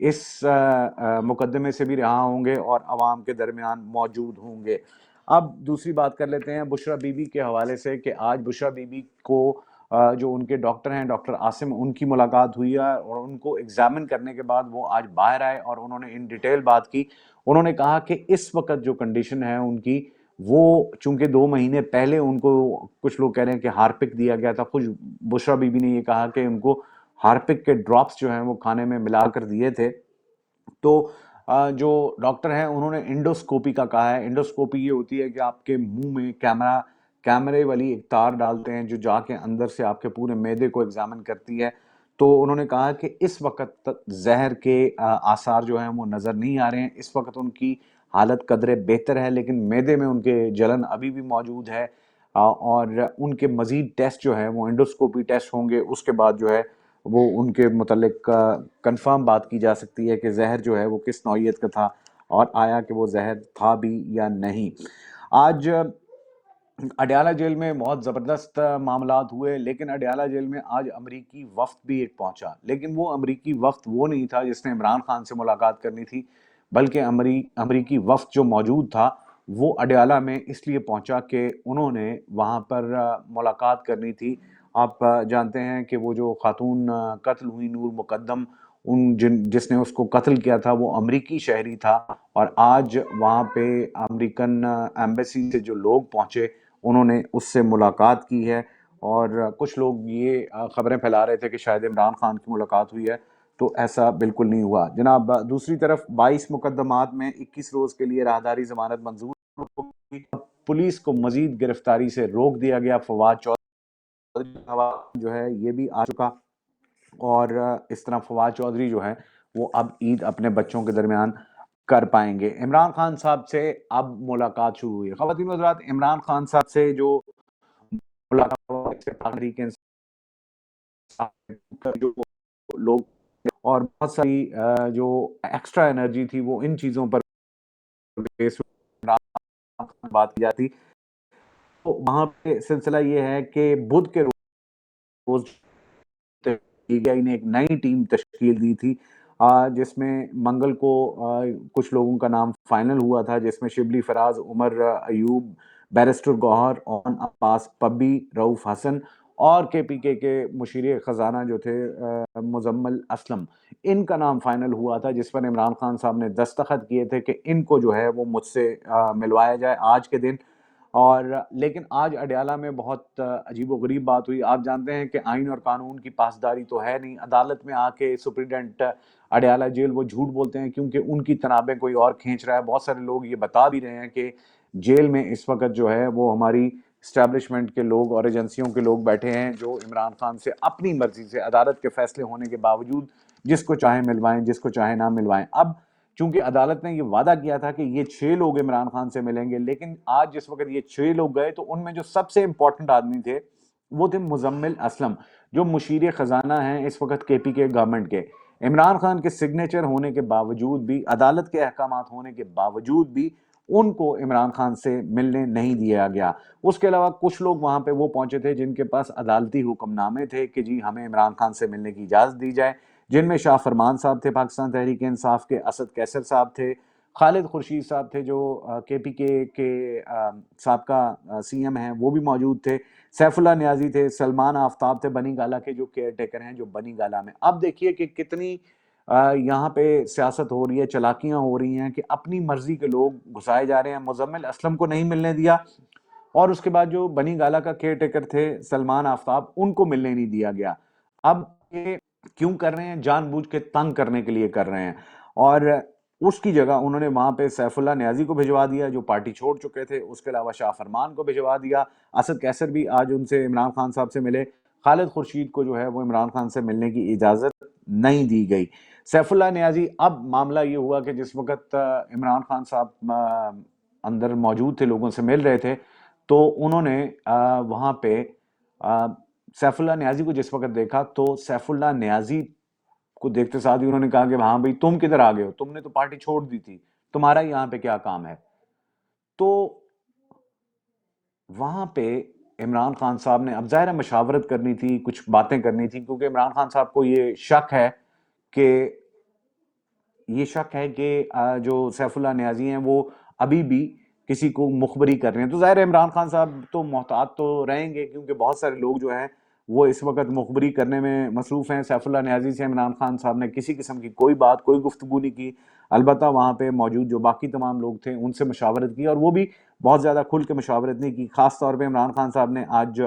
اس مقدمے سے بھی رہا ہوں گے اور عوام کے درمیان موجود ہوں گے۔ اب دوسری بات کر لیتے ہیں بشرا بی بی کے حوالے سے کہ آج بشرا بی بی کو جو ان کے ڈاکٹر ہیں ڈاکٹر عاصم، ان کی ملاقات ہوئی ہے اور ان کو ایگزامن کرنے کے بعد وہ آج باہر آئے اور انہوں نے ان ڈیٹیل بات کی۔ انہوں نے کہا کہ اس وقت جو کنڈیشن ہے ان کی، وہ چونکہ 2 مہینے پہلے ان کو کچھ لوگ کہہ رہے ہیں کہ ہارپک دیا گیا تھا، خود بشرا بی بی نے یہ کہا کہ ان کو ہارپک کے ڈراپس جو ہیں وہ کھانے میں ملا کر دیے تھے۔ تو جو ڈاکٹر ہیں انہوں نے انڈوسکوپی کا کہا ہے۔ انڈوسکوپی یہ ہوتی ہے کہ آپ کے منہ میں کیمرے والی ایک تار ڈالتے ہیں جو جا کے اندر سے آپ کے پورے معدے کو ایگزامن کرتی ہے۔ تو انہوں نے کہا کہ اس وقت تک زہر کے آثار جو ہیں وہ نظر نہیں آ رہے ہیں، اس وقت ان کی حالت قدرے بہتر ہے، لیکن معدے میں ان کے جلن ابھی بھی موجود ہے، اور ان کے مزید ٹیسٹ جو ہیں وہ انڈوسکوپی ٹیسٹ ہوں گے، اس کے بعد جو ہے وہ ان کے متعلق کنفرم بات کی جا سکتی ہے کہ زہر جو ہے وہ کس نوعیت کا تھا اور آیا کہ وہ زہر تھا بھی یا نہیں۔ آج اڈیالہ جیل میں بہت زبردست معاملات ہوئے، لیکن اڈیالہ جیل میں آج امریکی وفد بھی ایک پہنچا، لیکن وہ امریکی وفد وہ نہیں تھا جس نے عمران خان سے ملاقات کرنی تھی، بلکہ امریکی وفد جو موجود تھا وہ اڈیالہ میں اس لیے پہنچا کہ انہوں نے وہاں پر ملاقات کرنی تھی۔ آپ جانتے ہیں کہ وہ جو خاتون قتل ہوئی نور مقدم، جس نے اس کو قتل کیا تھا وہ امریکی شہری تھا، اور آج وہاں پہ امریکن ایمبیسی سے جو لوگ پہنچے انہوں نے اس سے ملاقات کی ہے، اور کچھ لوگ یہ خبریں پھیلا رہے تھے کہ شاید عمران خان کی ملاقات ہوئی ہے، تو ایسا بالکل نہیں ہوا جناب۔ دوسری طرف 22 مقدمات میں 21 روز کے لیے راہداری ضمانت منظور ہوگی۔ پولیس کو مزید گرفتاری سے روک دیا گیا۔ فواد چودھری جو ہے یہ بھی آ چکا، اور اس طرح فواد چودھری جو ہے وہ اب عید اپنے بچوں کے درمیان کر پائیں گے۔ عمران خان صاحب سے اب ملاقات شروع ہوئی ہے۔ خواتین و حضرات، عمران خان صاحب سے جو ملاقات جو لوگ اور بہت ساری جو ایکسٹرا انرجی تھی وہ ان چیزوں پر بات کی جاتی، تو وہاں پہ سلسلہ یہ ہے کہ بدھ کے روز نے ایک نئی ٹیم تشکیل دی تھی، جس میں منگل کو کچھ لوگوں کا نام فائنل ہوا تھا، جس میں شبلی فراز، عمر ایوب، بیرسٹر گوہر، اون عباس، پبی، رؤوف حسن اور کے پی کے مشیر خزانہ جو تھے مزمل اسلم، ان کا نام فائنل ہوا تھا، جس پر عمران خان صاحب نے دستخط کیے تھے کہ ان کو جو ہے وہ مجھ سے ملوایا جائے آج کے دن۔ اور لیکن آج اڈیالہ میں بہت عجیب و غریب بات ہوئی۔ آپ جانتے ہیں کہ آئین اور قانون کی پاسداری تو ہے نہیں، عدالت میں آ کے سپریڈنٹ اڈیالہ جیل وہ جھوٹ بولتے ہیں کیونکہ ان کی تنابیں کوئی اور کھینچ رہا ہے۔ بہت سارے لوگ یہ بتا بھی رہے ہیں کہ جیل میں اس وقت جو ہے وہ ہماری اسٹیبلشمنٹ کے لوگ اور ایجنسیوں کے لوگ بیٹھے ہیں جو عمران خان سے اپنی مرضی سے عدالت کے فیصلے ہونے کے باوجود جس کو چاہے ملوائیں، جس کو چاہے نہ ملوائیں۔ اب چونکہ عدالت نے یہ وعدہ کیا تھا کہ یہ 6 لوگ عمران خان سے ملیں گے، لیکن آج جس وقت یہ 6 لوگ گئے تو ان میں جو سب سے امپورٹنٹ آدمی تھے وہ تھے مزمل اسلم، جو مشیر خزانہ ہیں اس وقت کے پی کے گورنمنٹ کے۔ عمران خان کے سگنیچر ہونے کے باوجود بھی، عدالت کے احکامات ہونے کے باوجود بھی ان کو عمران خان سے ملنے نہیں دیا گیا۔ اس کے علاوہ کچھ لوگ وہاں پہ وہ پہنچے تھے جن کے پاس عدالتی حکم نامے تھے کہ جی ہمیں عمران خان سے ملنے کی اجازت دی جائے، جن میں شاہ فرمان صاحب تھے پاکستان تحریک انصاف کے، اسد کیسر صاحب تھے، خالد خورشید صاحب تھے جو کے پی کے سابقہ سی ایم ہیں، وہ بھی موجود تھے، سیف اللہ نیازی تھے، سلمان آفتاب تھے بنی گالہ کے جو کیئر ٹیکر ہیں جو بنی گالہ میں۔ اب دیکھیے کہ کتنی یہاں پہ سیاست ہو رہی ہے، چلاکیاں ہو رہی ہیں کہ اپنی مرضی کے لوگ گھسائے جا رہے ہیں۔ مزمل اسلم کو نہیں ملنے دیا، اور اس کے بعد جو بنی گالہ کا کیئر ٹیکر تھے سلمان آفتاب، ان کو ملنے نہیں دیا گیا۔ اب یہ کیوں کر رہے ہیں؟ جان بوجھ کے تنگ کرنے کے لیے کر رہے ہیں، اور اس کی جگہ انہوں نے وہاں پہ سیف اللہ نیازی کو بھجوا دیا جو پارٹی چھوڑ چکے تھے، اس کے علاوہ شاہ فرمان کو بھجوا دیا، اسد کیسر بھی آج ان سے عمران خان صاحب سے ملے، خالد خورشید کو جو ہے وہ عمران خان سے ملنے کی اجازت نہیں دی گئی۔ سیف اللہ نیازی، اب معاملہ یہ ہوا کہ جس وقت عمران خان صاحب اندر موجود تھے، لوگوں سے مل رہے تھے، تو انہوں نے وہاں پہ سیف اللہ نیازی کو جس وقت دیکھا تو سیف اللہ نیازی کو دیکھتے ساتھ ہی انہوں نے کہا کہ ہاں بھئی تم کدھر آ گئے ہو، تم نے تو پارٹی چھوڑ دی تھی، تمہارا یہاں پہ کیا کام ہے؟ تو وہاں پہ عمران خان صاحب نے اب ظاہر مشاورت کرنی تھی، کچھ باتیں کرنی تھی، کیونکہ عمران خان صاحب کو یہ شک ہے کہ یہ شک ہے کہ جو سیف اللہ نیازی ہیں وہ ابھی بھی کسی کو مخبری کر رہے ہیں. تو ظاہر ہے عمران خان صاحب تو محتاط تو رہیں گے، کیونکہ بہت سارے لوگ جو ہیں وہ اس وقت مخبری کرنے میں مصروف ہیں. سیف اللہ نیازی سے عمران خان صاحب نے کسی قسم کی کوئی گفتگو نہیں کی. البتہ وہاں پہ موجود جو باقی تمام لوگ تھے ان سے مشاورت کی، اور وہ بھی بہت زیادہ کھل کے مشاورت نہیں کی. خاص طور پہ عمران خان صاحب نے آج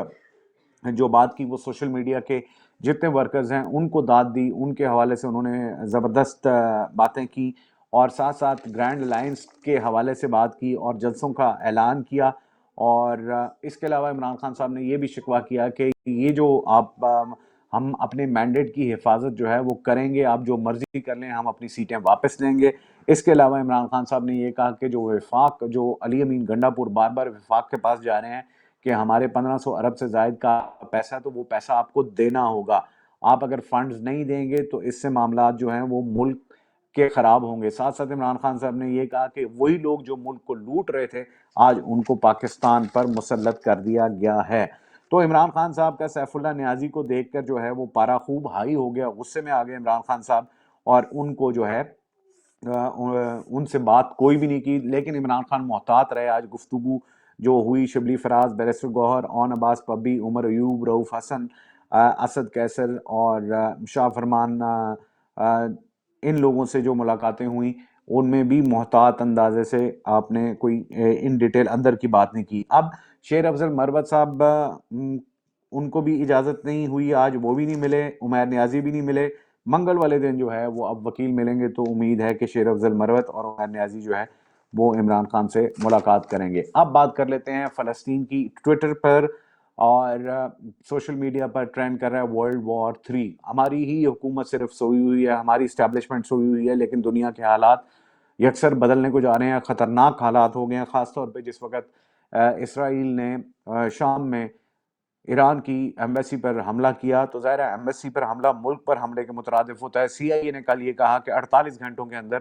جو بات کی وہ سوشل میڈیا کے جتنے ورکرز ہیں ان کو داد دی، ان کے حوالے سے انہوں نے زبردست باتیں کی، اور ساتھ ساتھ گرینڈ الائنس کے حوالے سے بات کی اور جلسوں کا اعلان کیا. اور اس کے علاوہ عمران خان صاحب نے یہ بھی شکوہ کیا کہ یہ جو ہم اپنے مینڈیٹ کی حفاظت جو ہے وہ کریں گے، آپ جو مرضی کر لیں، ہم اپنی سیٹیں واپس لیں گے. اس کے علاوہ عمران خان صاحب نے یہ کہا کہ جو وفاق، جو علی امین گنڈا پور بار بار وفاق کے پاس جا رہے ہیں کہ ہمارے 1500 ارب سے زائد کا پیسہ، تو وہ پیسہ آپ کو دینا ہوگا. آپ اگر فنڈز نہیں دیں گے تو اس سے معاملات جو ہیں وہ ملک کے خراب ہوں گے. ساتھ ساتھ عمران خان صاحب نے یہ کہا کہ وہی لوگ جو ملک کو لوٹ رہے تھے آج ان کو پاکستان پر مسلط کر دیا گیا ہے. تو عمران خان صاحب کا سیف اللہ نیازی کو دیکھ کر جو ہے وہ پارا خوب ہائی ہو گیا، غصے میں آ گئے عمران خان صاحب، اور ان کو جو ہے ان سے بات کوئی بھی نہیں کی. لیکن عمران خان محتاط رہے. آج گفتگو جو ہوئی شبلی فراز، بیرسٹر گوہر، اون عباس پبی، عمر ایوب، رؤوف حسن، اسد کیسر اور شاہ فرمان، ان لوگوں سے جو ملاقاتیں ہوئیں ان میں بھی محتاط اندازے سے آپ نے کوئی ان ڈیٹیل اندر کی بات نہیں کی. اب شیر افضل مروت صاحب، ان کو بھی اجازت نہیں ہوئی آج، وہ بھی نہیں ملے، عمیر نیازی بھی نہیں ملے. منگل والے دن جو ہے وہ اب وکیل ملیں گے، تو امید ہے کہ شیر افضل مروت اور عمیر نیازی جو ہے وہ عمران خان سے ملاقات کریں گے. اب بات کر لیتے ہیں فلسطین کی. ٹویٹر پر اور سوشل میڈیا پر ٹرینڈ کر رہا ہے ورلڈ وار 3. ہماری ہی حکومت صرف سوئی ہوئی ہے، ہماری اسٹیبلشمنٹ سوئی ہوئی ہے، لیکن دنیا کے حالات یکسر بدلنے کو جا رہے ہیں. خطرناک حالات ہو گئے ہیں، خاص طور پہ جس وقت اسرائیل نے شام میں ایران کی ایمبیسی پر حملہ کیا. تو ظاہر ہے ایمبیسی پر حملہ ملک پر حملے کے مترادف ہوتا ہے. سی آئی اے نے کل یہ کہا کہ 48 گھنٹوں کے اندر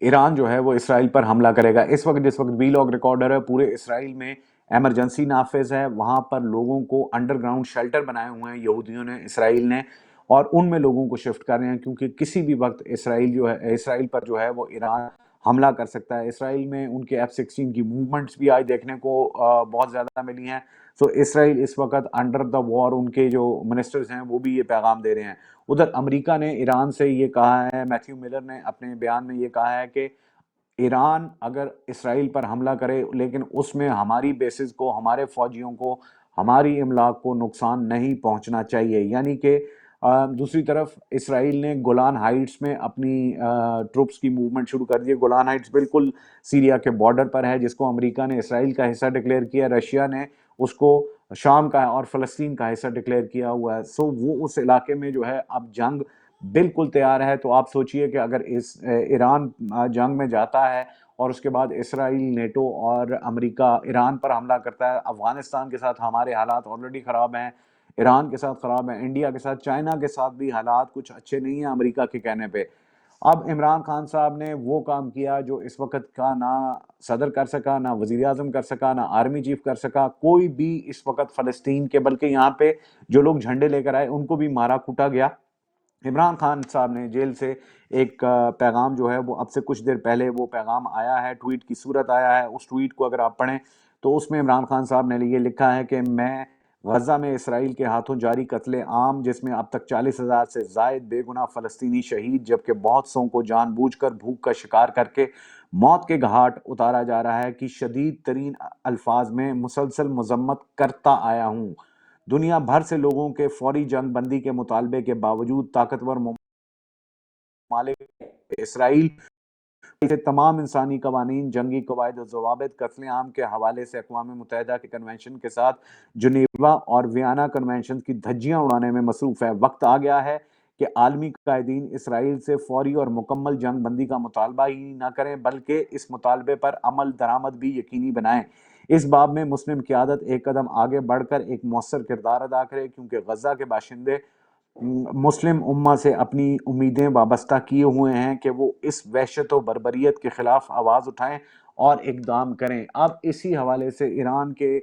ایران جو ہے وہ اسرائیل پر حملہ کرے گا. اس وقت جس وقت وی لاگ ریکارڈر ہے، پورے اسرائیل میں ایمرجنسی نافذ ہے. وہاں پر لوگوں کو انڈر گراؤنڈ شیلٹر بنائے ہوئے ہیں یہودیوں نے، اسرائیل نے، اور ان میں لوگوں کو شفٹ کر رہے ہیں، کیونکہ کسی بھی وقت اسرائیل پر جو ہے وہ ایران حملہ کر سکتا ہے. اسرائیل میں ان کے F-16 کی موومنٹس بھی آج دیکھنے کو بہت زیادہ ملی ہیں. سو اسرائیل اس وقت انڈر دا وار، ان کے جو منسٹرز ہیں وہ بھی یہ پیغام دے رہے ہیں. ادھر امریکہ نے ایران سے یہ کہا ہے، میتھیو ملر نے اپنے بیان میں یہ کہا ہے کہ ایران اگر اسرائیل پر حملہ کرے لیکن اس میں ہماری بیسز کو، ہمارے فوجیوں کو، ہماری املاک کو نقصان نہیں پہنچنا چاہیے. یعنی کہ دوسری طرف اسرائیل نے گولان ہائٹس میں اپنی ٹروپس کی موومنٹ شروع کر دی ہے. گولان ہائٹس بالکل سیریا کے بارڈر پر ہے، جس کو امریکہ نے اسرائیل کا حصہ ڈکلیئر کیا، رشیا نے اس کو شام کا اور فلسطین کا حصہ ڈکلیئر کیا ہوا ہے. سو وہ اس علاقے میں جو ہے اب جنگ بالکل تیار ہے. تو آپ سوچئے کہ اگر ایران جنگ میں جاتا ہے اور اس کے بعد اسرائیل، نیٹو اور امریکہ ایران پر حملہ کرتا ہے. افغانستان کے ساتھ ہمارے حالات آلریڈی خراب ہیں، ایران کے ساتھ خراب ہیں، انڈیا کے ساتھ، چائنا کے ساتھ بھی حالات کچھ اچھے نہیں ہیں امریکہ کے کہنے پہ. اب عمران خان صاحب نے وہ کام کیا جو اس وقت کا نہ صدر کر سکا، نہ وزیر اعظم کر سکا، نہ آرمی چیف کر سکا، کوئی بھی اس وقت فلسطین کے، بلکہ یہاں پہ جو لوگ جھنڈے لے کر آئے ان کو بھی مارا کوٹا گیا. عمران خان صاحب نے جیل سے ایک پیغام جو ہے وہ اب سے کچھ دیر پہلے وہ پیغام آیا ہے، ٹویٹ کی صورت آیا ہے. اس ٹویٹ کو اگر آپ پڑھیں تو اس میں عمران خان صاحب نے یہ لکھا ہے کہ میں غزہ میں اسرائیل کے ہاتھوں جاری قتل عام، جس میں اب تک 40,000 سے زائد بے گناہ فلسطینی شہید، جبکہ بہت سو کو جان بوجھ کر بھوک کا شکار کر کے موت کے گھاٹ اتارا جا رہا ہے، کی شدید ترین الفاظ میں مسلسل مذمت کرتا آیا ہوں. دنیا بھر سے لوگوں کے فوری جنگ بندی کے مطالبے کے باوجود طاقتور ممالک اسرائیل سے تمام انسانی قوانین، جنگی قواعد و ضوابط، قتل عام کے حوالے سے اقوام متحدہ کے کنونشن کے ساتھ جنیوا اور ویانا کنونشن کی دھجیاں اڑانے میں مصروف ہے. وقت آ گیا ہے کہ عالمی قائدین اسرائیل سے فوری اور مکمل جنگ بندی کا مطالبہ ہی نہ کریں بلکہ اس مطالبے پر عمل درآمد بھی یقینی بنائیں. اس باب میں مسلم قیادت ایک قدم آگے بڑھ کر ایک مؤثر کردار ادا کرے، کیونکہ غزہ کے باشندے مسلم امہ سے اپنی امیدیں وابستہ کیے ہوئے ہیں کہ وہ اس وحشت و بربریت کے خلاف آواز اٹھائیں اور اقدام کریں. اب اسی حوالے سے ایران کے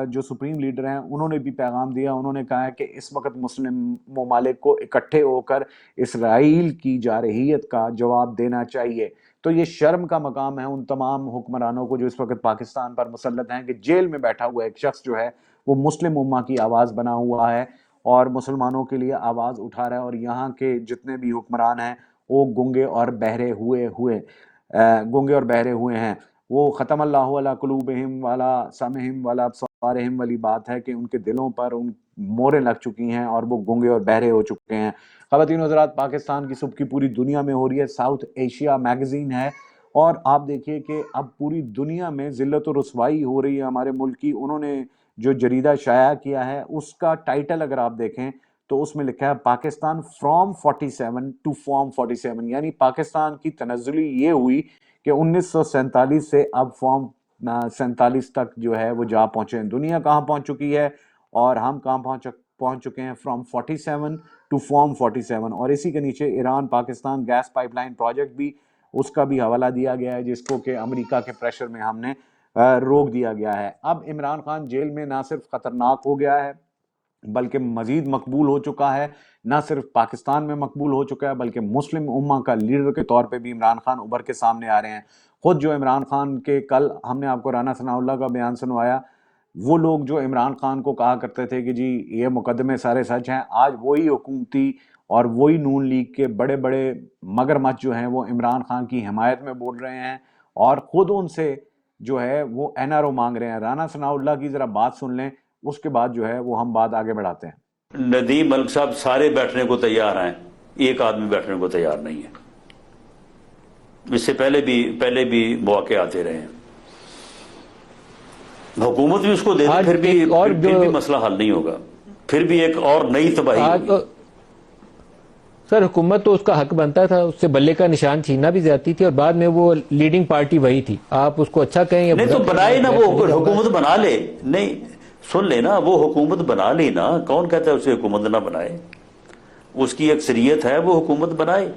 جو سپریم لیڈر ہیں انہوں نے بھی پیغام دیا. انہوں نے کہا ہے کہ اس وقت مسلم ممالک کو اکٹھے ہو کر اسرائیل کی جارحیت کا جواب دینا چاہیے. تو یہ شرم کا مقام ہے ان تمام حکمرانوں کو جو اس وقت پاکستان پر مسلط ہیں کہ جیل میں بیٹھا ہوا ایک شخص جو ہے وہ مسلم امہ کی آواز بنا ہوا ہے اور مسلمانوں کے لیے آواز اٹھا رہا ہے, اور یہاں کے جتنے بھی حکمران ہیں وہ گنگے اور بہرے ہوئے ہیں. وہ ختم اللہ علی قلوبہم والا سمعہم والا ابصارہم والی بات ہے کہ ان کے دلوں پر ان موریں لگ چکی ہیں اور وہ گنگے اور بہرے ہو چکے ہیں. خواتین و حضرات, پاکستان کی سبکی پوری دنیا میں ہو رہی ہے. ساؤتھ ایشیا میگزین ہے اور آپ دیکھیے کہ اب پوری دنیا میں ذلت و رسوائی ہو رہی ہے ہمارے ملک کی. انہوں نے جو جریدہ شائع کیا ہے اس کا ٹائٹل اگر آپ دیکھیں تو اس میں لکھا ہے پاکستان فرام 47 ٹو فارم 47, یعنی پاکستان کی تنزلی یہ ہوئی کہ 1947 سے اب فارم 47 تک جو ہے وہ جا پہنچے ہیں. دنیا کہاں پہنچ چکی ہے اور ہم کہاں پہنچ چکے ہیں, فرام 47 ٹو فارم 47. اور اسی کے نیچے Iran Pakistan gas pipe line project بھی, اس کا بھی حوالہ دیا گیا ہے جس کو کہ امریکہ کے پریشر میں ہم نے روک دیا گیا ہے. اب عمران خان جیل میں نہ صرف خطرناک ہو گیا ہے بلکہ مزید مقبول ہو چکا ہے. نہ صرف پاکستان میں مقبول ہو چکا ہے بلکہ مسلم امہ کا لیڈر کے طور پہ بھی عمران خان ابھر کے سامنے آ رہے ہیں. خود جو عمران خان کے, کل ہم نے آپ کو رانا ثناء اللہ کا بیان سنوایا, وہ لوگ جو عمران خان کو کہا کرتے تھے کہ جی یہ مقدمے سارے سچ ہیں, آج وہی حکومتی اور وہی نون لیگ کے بڑے بڑے مگرمچھ جو ہیں وہ عمران خان کی حمایت میں بول رہے ہیں اور خود ان سے جو ہے وہ این آر او مانگ رہے ہیں. رانا ثناء اللہ کی ذرا بات سن لیں, اس کے بعد جو ہے وہ ہم بات آگے بڑھاتے ہیں. ندیم ملک صاحب سارے بیٹھنے کو تیار ہیں, ایک آدمی بیٹھنے کو تیار نہیں ہے. اس سے پہلے بھی مواقع آتے رہے ہیں, حکومت بھی اس کو دے دے پھر بھی مسئلہ حل نہیں ہوگا, پھر بھی ایک اور نئی تباہی ہوگی. سر حکومت تو اس کا حق بنتا تھا, اس سے بلے کا نشان چھیننا بھی زیادتی تھی اور بعد میں وہ لیڈنگ پارٹی وہی تھی. آپ اس کو اچھا کہیں یا نہیں تو بنائے نا, وہ حکومت بنا لے. نہیں سن لے نا, وہ حکومت بنا لی نا, کون کہتا ہے اسے حکومت نہ بنائے؟ اس کی اکثریت ہے, وہ حکومت بنائے.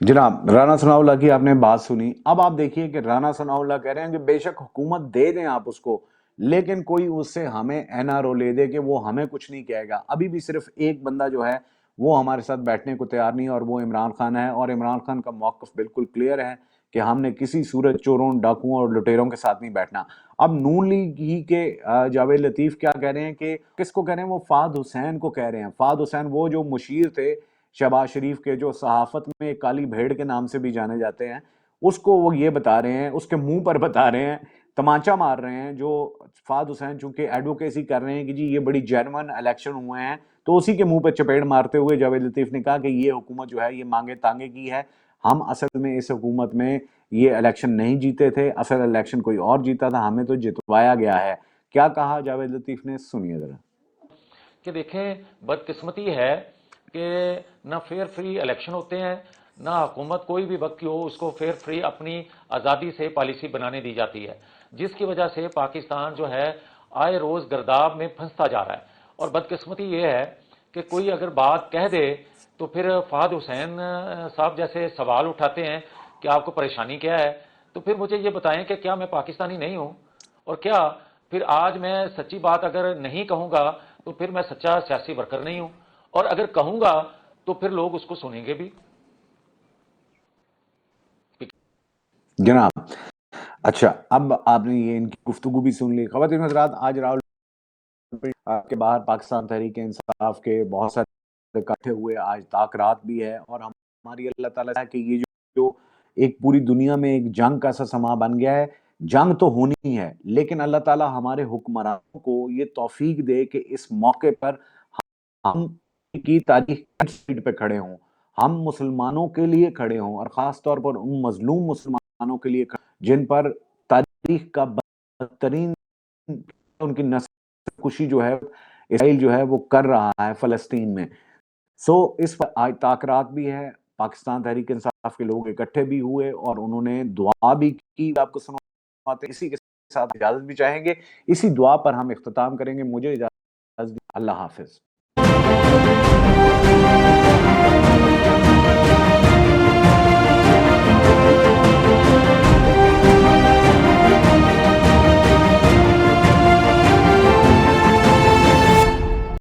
جناب رانا ثناء اللہ کی آپ نے بات سنی. اب آپ دیکھیے کہ رانا ثناء اللہ کہہ رہے ہیں کہ بے شک حکومت دے دیں آپ اس کو, لیکن کوئی اس سے ہمیں این آر او لے دے کہ وہ ہمیں کچھ نہیں کہے گا. ابھی بھی صرف ایک بندہ جو ہے وہ ہمارے ساتھ بیٹھنے کو تیار نہیں, اور وہ عمران خان ہے. اور عمران خان کا موقف بالکل کلیئر ہے کہ ہم نے کسی صورت چوروں, ڈاکوؤں اور لٹیروں کے ساتھ نہیں بیٹھنا. اب نون لیگ ہی کے جاوید لطیف کیا کہہ رہے ہیں کہ کس کو کہہ رہے ہیں, وہ فہد حسین کو کہہ رہے ہیں. فہد حسین وہ جو مشیر تھے شہباز شریف کے, جو صحافت میں ایک کالی بھیڑ کے نام سے بھی جانے جاتے ہیں, اس کو وہ یہ بتا رہے ہیں, اس کے منہ پر بتا رہے ہیں, تمانچہ مار رہے ہیں. جو فہد حسین چونکہ ایڈوکیسی کر رہے ہیں کہ جی یہ بڑی جینون الیکشن ہوئے ہیں, تو اسی کے منہ پہ چپیڑ مارتے ہوئے جاوید لطیف نے کہا کہ یہ حکومت جو ہے یہ مانگے تانگے کی ہے. ہم اصل میں اس حکومت میں یہ الیکشن نہیں جیتے تھے, اصل الیکشن کوئی اور جیتا تھا, ہمیں تو جتوایا گیا ہے. کیا کہا جاوید لطیف نے, سنیے ذرا. کہ دیکھیں بدقسمتی ہے کہ نہ فیئر فری الیکشن ہوتے ہیں, نہ حکومت کوئی بھی وقت کی ہو اس کو فیئر فری اپنی آزادی سے پالیسی بنانے دی جاتی ہے, جس کی وجہ سے پاکستان جو ہے آئے روز گرداب میں پھنستا جا رہا ہے. اور بدقسمتی یہ ہے کہ کوئی اگر بات کہہ دے تو پھر فہد حسین صاحب جیسے سوال اٹھاتے ہیں کہ آپ کو پریشانی کیا ہے. تو پھر مجھے یہ بتائیں کہ کیا میں پاکستانی نہیں ہوں, اور کیا پھر آج میں سچی بات اگر نہیں کہوں گا تو پھر میں سچا سیاسی ورکر نہیں ہوں, اور اگر کہوں گا تو پھر لوگ اس کو سنیں گے بھی. جناب اچھا, اب آپ نے یہ ان کی گفتگو بھی سن لی. خواتین حضرات, آج راول کے باہر پاکستان تحریک انصاف کے بہت سارے اکٹھے ہوئے, آج تاکرات بھی ہے, اور ہماری اللہ تعالیٰ ہے کہ یہ جو ایک پوری دنیا میں ایک جنگ کا سا سما بن گیا ہے, جنگ تو ہونی ہے, لیکن اللہ تعالیٰ ہمارے حکمرانوں کو یہ توفیق دے کہ اس موقع پر ہم کی تاریخ سائیڈ پہ کھڑے ہوں, ہم مسلمانوں کے لیے کھڑے ہوں, اور خاص طور پر ان مظلوم مسلمانوں کے لیے جن پر تاریخ کا بدترین ان کی نسل کشی جو ہے اسرائیل جو ہے وہ کر رہا ہے فلسطین میں. سو اس پر آج تاکرات بھی ہے, پاکستان تحریک انصاف کے لوگ اکٹھے بھی ہوئے اور انہوں نے دعا بھی کی. آپ کو سنواتے, اسی کے ساتھ اجازت بھی چاہیں گے, اسی دعا پر ہم اختتام کریں گے. مجھے اجازت, اللہ حافظ.